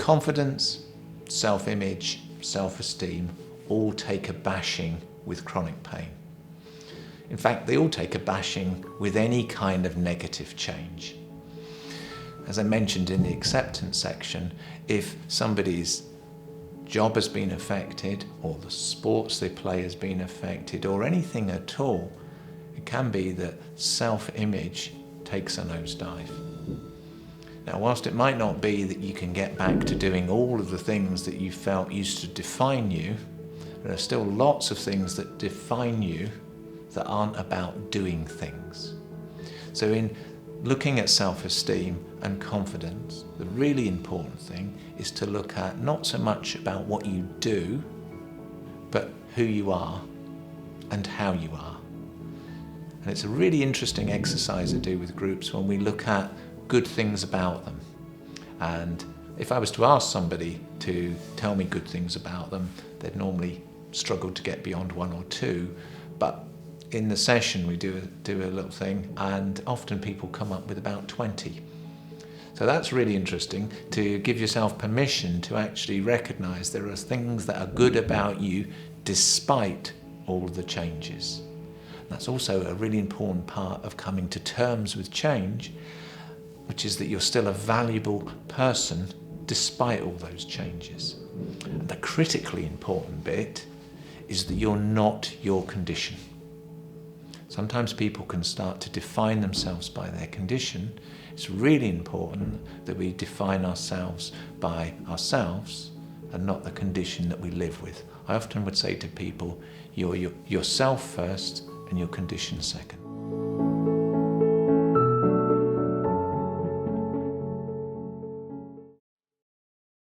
Confidence, self-image, self-esteem all take a bashing with chronic pain. In fact, they all take a bashing with any kind of negative change. As I mentioned in the acceptance section, if somebody's job has been affected, or the sports they play has been affected, or anything at all, it can be that self-image takes a nosedive. Now, whilst it might not be that you can get back to doing all of the things that you felt used to define you, there are still lots of things that define you that aren't about doing things. So in looking at self-esteem and confidence, the really important thing is to look at not so much about what you do, but who you are and how you are. And it's a really interesting exercise to do with groups when we look at good things about them. And if I was to ask somebody to tell me good things about them, they'd normally struggle to get beyond one or two. But in the session we do a little thing, and often people come up with about 20. So that's really interesting, to give yourself permission to actually recognize there are things that are good about you despite all of the changes. That's also a really important part of coming to terms with change, which is that you're still a valuable person despite all those changes. And the critically important bit is that you're not your condition. Sometimes people can start to define themselves by their condition. It's really important that we define ourselves by ourselves and not the condition that we live with. I often would say to people, you're yourself first and your condition second.